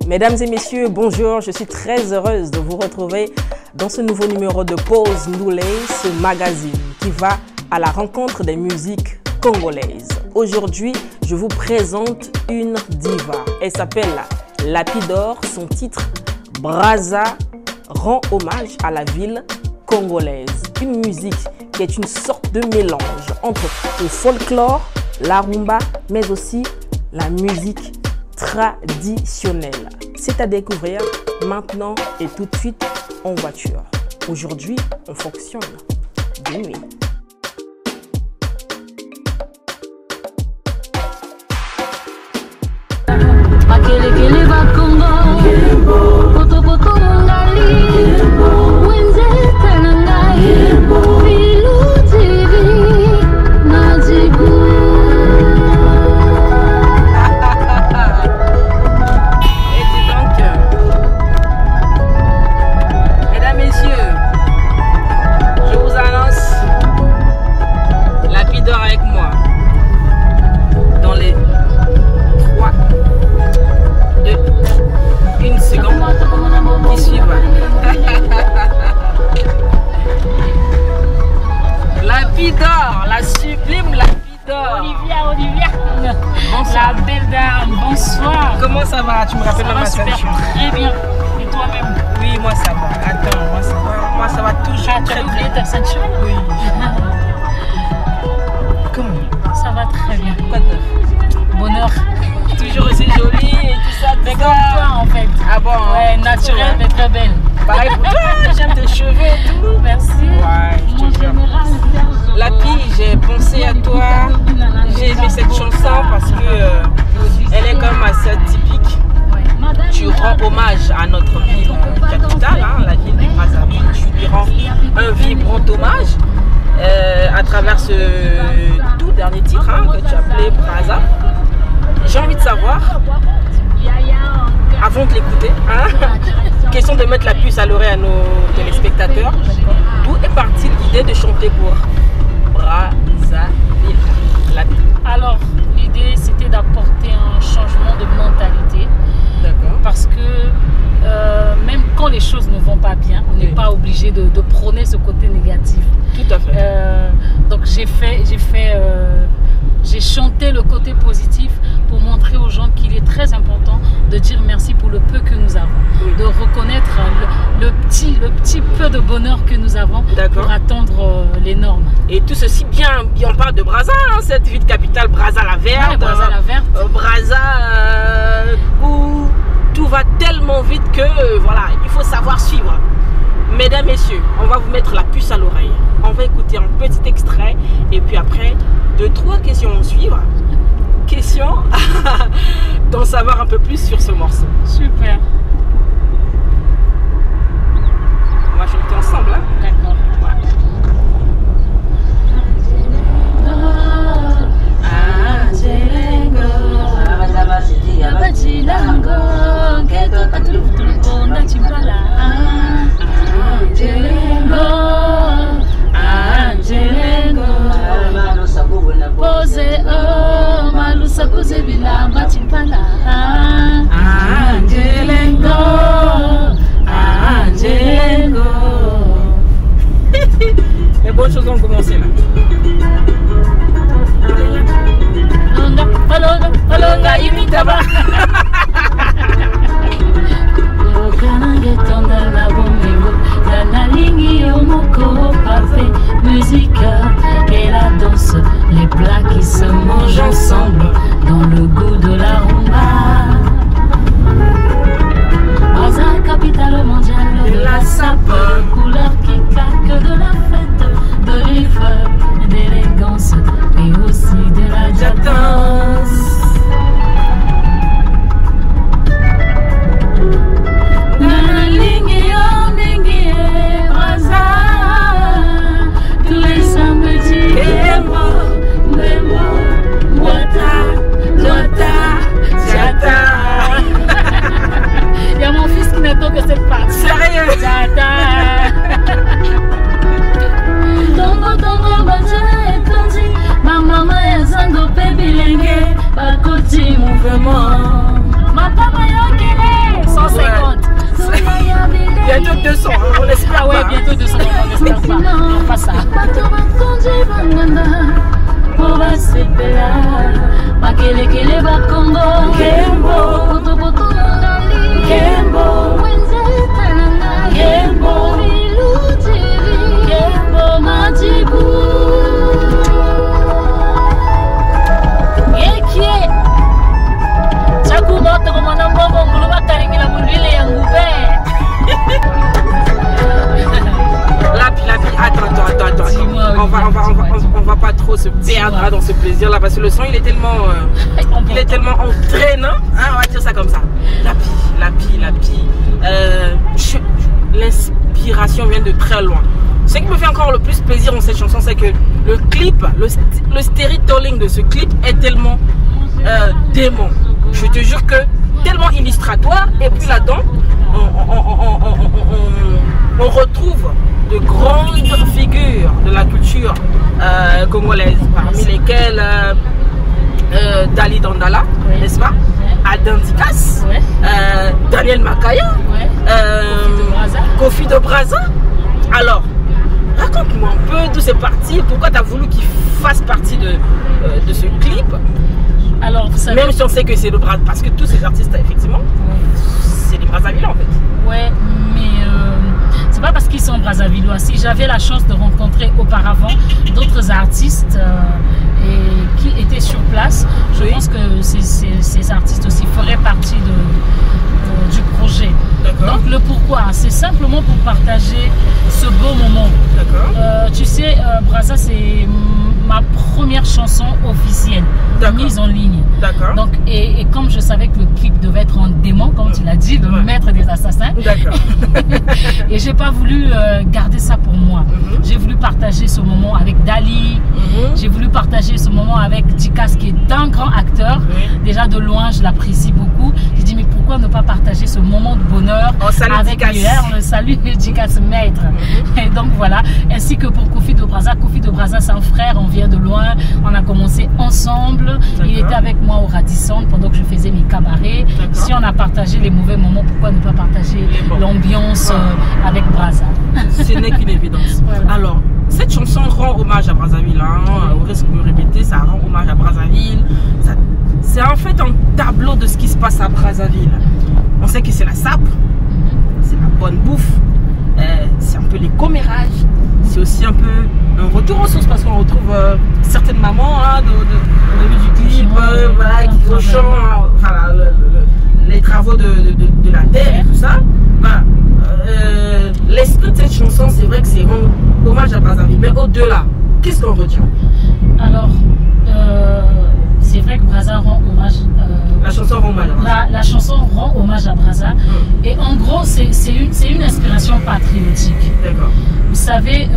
Mesdames et messieurs, bonjour, je suis très heureuse de vous retrouver dans ce nouveau numéro de Pause Ndoulé, ce magazine qui va à la rencontre des musiques congolaises. Aujourd'hui, je vous présente une diva. Elle s'appelle Lapidor. Son titre, Brazza, rend hommage à la ville congolaise. Une musique qui est une sorte de mélange entre le folklore, la rumba, mais aussi la musique traditionnelle. C'est à découvrir maintenant et tout de suite en voiture. Aujourd'hui, on fonctionne de nuit. Lapidor, la sublime Lapidor. Olivia. Bonsoir. La belle dame, bonsoir. Comment ça va? Tu me rappelles le matin? Très bien. Et toi-même? Oui, moi ça va. Attends, moi ça va toujours très bien. Ta ceinture? Oui. Comment? Ça va très bien. Quoi de neuf? Bonheur. Toujours aussi jolie et tout ça. C'est comme toi en fait. Ah bon? Ouais, naturelle mais très belle. Pareil pour toi, j'aime tes cheveux et tout. Merci. Ouais, je te jure. Lapi, j'ai pensé à toi. J'ai aimé cette chanson parce que elle est quand même assez atypique. Tu rends hommage à notre ville capitale, hein, la ville de Brazzaville. Tu lui rends un vibrant hommage à travers ce tout dernier titre hein, que tu as appelé Brazza. J'ai envie de savoir, avant de l'écouter, question de mettre la puce à l'oreille à nos téléspectateurs, d'où est partie l'idée de chanter pour Brazzaville? Alors, l'idée c'était d'apporter un changement de mentalité. D'accord. Parce que même quand les choses ne vont pas bien, on n'est pas obligé de prôner ce côté négatif. Tout à fait. Donc j'ai chanté le côté positif pour montrer aux gens qu'il est très important de dire merci pour le peu que nous avons, de reconnaître le petit peu de bonheur que nous avons pour atteindre les normes. Et tout ceci bien, on parle de Brazza, hein, cette ville capitale, Brazza la Verte. Ouais, Brazza la Verte. Brazza où tout va tellement vite que voilà, il faut savoir suivre. Mesdames, messieurs, on va vous mettre la puce à l'oreille. On va écouter un petit extrait et puis après, 2-3 questions à suivre. Question d'en savoir un peu plus sur ce morceau. Super. On va chanter ensemble. Hein? D'accord. Pose oh malusa kuze bilamba timpala Angelengo Les bonnes choses ont commencé là. Olonga imitaba Okanangetonda na bomego La ligne yomoko parfait musique et la danse les plats qui se mangent ensemble dans le goût de la rumba Brazza, capitale mondiale de la sape couleur qui claque de la fête de l'effort, d'élégance et aussi de la jadance Il y a mon fils qui n'attend que cette part. Sérieux? Tongo tongo bacha etonzi, ma maman est zango baby lenge, bakoti mouvement. Ma papa yokile, bientôt de ce moment, n'espère pas. Non, pas ça. Attends. On va pas trop se perdre dans ce plaisir là parce que le son il est tellement entraînant, hein, on va dire ça comme ça. La pie. L'inspiration vient de très loin. Ce qui me fait encore le plus plaisir dans cette chanson, c'est que le clip, le storytelling de ce clip est tellement dément. Je te jure que tellement illustratoire. Et puis là-dedans, on retrouve de grandes figures de la culture congolaise, parmi lesquelles Dali Dandala, n'est-ce pas, Adan Dikas, Daniel Makaya, Kofi de Braza. Alors, raconte-moi un peu d'où c'est parti, pourquoi tu as voulu qu'il fasse partie de ce clip. Alors, vous savez, même si on sait que c'est le Brazzaville, parce que tous ces artistes, effectivement, c'est des Brazzaville en fait. Ouais, mais c'est pas parce qu'ils sont Brazzavillois. Si j'avais la chance de rencontrer auparavant d'autres artistes qui étaient sur place, je pense que ces artistes aussi feraient partie du projet. Donc le pourquoi, c'est simplement pour partager ce beau moment. Tu sais, Brazza, c'est ma première chanson officielle mise en ligne. Donc, et comme je savais que le clip devait être en démon, comme tu l'as dit, de mettre des assassins, et j'ai pas voulu garder ça pour moi. J'ai voulu partager ce moment avec Dali, j'ai voulu partager ce moment avec Dikas qui est un grand acteur. Déjà de loin, je l'apprécie beaucoup. J'ai dit mais pourquoi ne pas partager ce moment de bonheur avec lui. On le salue, Dikas maître. Et donc voilà, ainsi que pour Kofi de Braza. Kofi de Braza, c'est un frère, on vient de loin, on a commencé ensemble. Il était avec moi au Radisson pendant que je faisais mes cabarets. Si on a partagé les mauvais moments, pourquoi ne pas partager l'ambiance avec Braza? Ce n'est qu'une évidence. Voilà. Alors, cette chanson rend hommage à Brazzaville, hein, au risque de me répéter, ça rend hommage à Brazzaville. C'est en fait un tableau de ce qui se passe à Brazzaville. On sait que c'est la sape, c'est la bonne bouffe, c'est un peu les commérages, c'est aussi un peu un retour aux sources parce qu'on retrouve certaines mamans hein, au début du clip voilà, qui rechant les travaux de la terre et tout ça. Voilà. L'esprit de cette chanson, c'est vrai que c'est un hommage à Brazzaville, mais au-delà, qu'est-ce qu'on retient? Alors, c'est vrai que Braza rend hommage. La chanson rend hommage à Braza. La chanson rend hommage à Braza. Et en gros, c'est une inspiration patriotique. D'accord. Vous savez,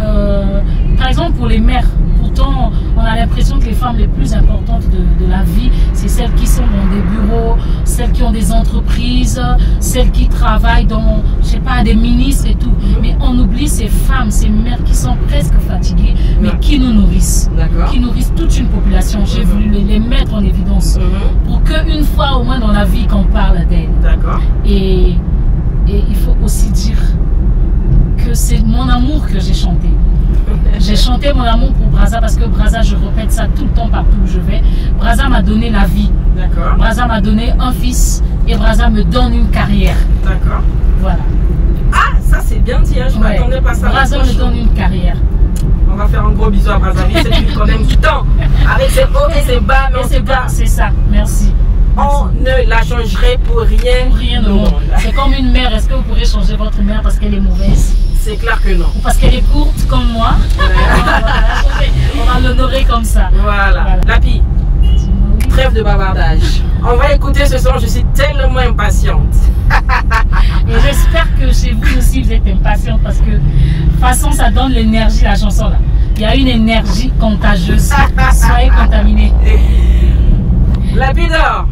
par exemple pour les mères, pourtant on a l'impression que les femmes les plus importantes de la vie, c'est celles qui sont dans des bureaux, celles qui ont des entreprises, celles qui travaillent dans, je sais pas, des ministres et tout. Mais on oublie ces femmes, ces mères qui sont presque fatiguées, mais qui nous nourrissent. Qui nourrissent toute une population. J'ai voulu les mettre en évidence pour qu'une fois au moins dans la vie qu'on parle d'elles. Et il faut aussi dire que c'est mon amour que j'ai chanté. J'ai chanté mon amour pour Braza parce que Braza, je répète ça tout le temps partout où je vais. Braza m'a donné la vie. Braza m'a donné un fils et Braza me donne une carrière. Voilà. Ah, ça c'est bien dit, hein, je ne m'attendais pas à ça. Braza me donne une carrière. On va faire un gros bisou à Brazzaville, c'est une qu'on aime du temps. Avec ses hauts et ses bas, mais c'est ça, merci. On ne la changerait pour rien. Pour rien au monde. C'est comme une mère, est-ce que vous pourrez changer votre mère parce qu'elle est mauvaise? C'est clair que non. Ou parce qu'elle est courte comme moi? On va l'honorer comme ça. Voilà. Lapi, trêve de bavardage. On va écouter ce son, je suis tellement impatiente. Et j'espère que chez vous aussi vous êtes impatiente parce que de toute façon ça donne l'énergie la chanson là. Il y a une énergie contagieuse. Soyez contaminés. Lapi d'or.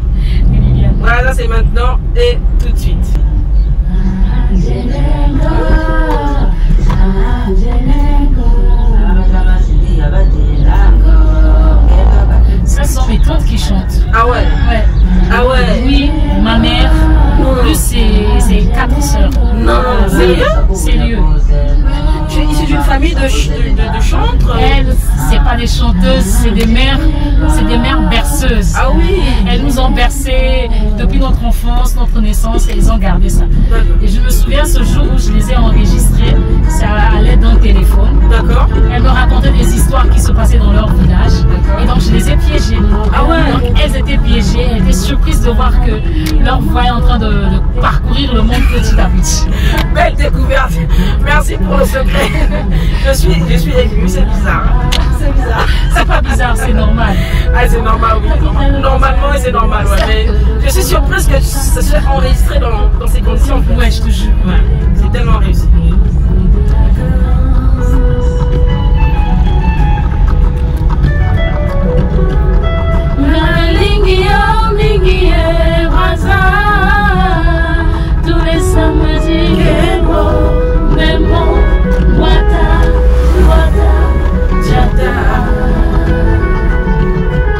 Voilà, c'est maintenant et tout de suite. Ce sont mes tantes qui chantent. Ah ouais? Ah ouais? Oui, ma mère, Plus c'est 4 sœurs. Non, sérieux? Sérieux. Tu es issue d'une famille de chantres? Elles, c'est pas des chanteuses, c'est des mères berceuses. Ah oui. Elles nous ont bercées depuis notre enfance, notre naissance, et elles ont gardé ça. Et je me souviens ce jour où je les ai enregistrées, ça à l'aide d'un téléphone. D'accord. Elles me racontaient des histoires qui se passaient dans leur village. Et donc je les ai piégées. Ah ouais. Donc elles étaient piégées, elles étaient surprises de voir que leur voix est en train de parcourir le monde petit à petit. Belle découverte. Merci pour le secret. Je suis émue, c'est bizarre. C'est bizarre. C'est pas bizarre, c'est normal. Ah, c'est normal, oui. Normalement, c'est normal, ouais. Mais je suis surprise que ça soit enregistré dans ces conditions. En fait. Ouais, je te jure. Ouais. C'est tellement réussi. Tous les samedis,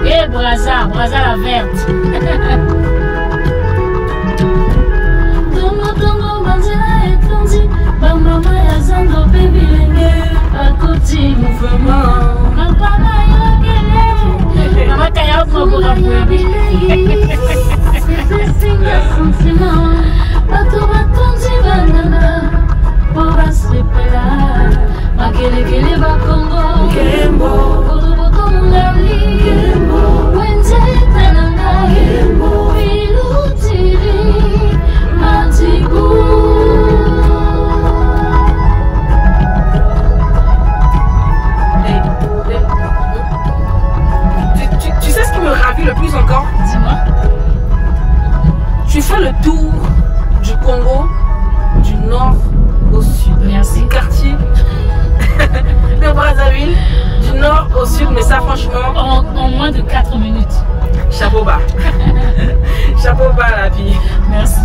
et Braza la verte. Tongo banzela etondi, bamama ya zando baby lenge akoti mouvement. Mapama yokele, mama kaya mabura baby. C'est signe sentiment, bato batondi banana, pour basepela, makelekele bakongo, Kembo, botoboto mulali, Kembo, wenze tananga, Kembo, ilutiri, matigu. Tu sais ce qui me ravit le plus encore? Dis-moi. Tu fais le tour du Congo, du nord au sud. Merci. Quartier de Brazzaville, du nord au sud, mais ça franchement... En moins de 4 minutes. Chapeau bas. Chapeau bas la vie. Merci.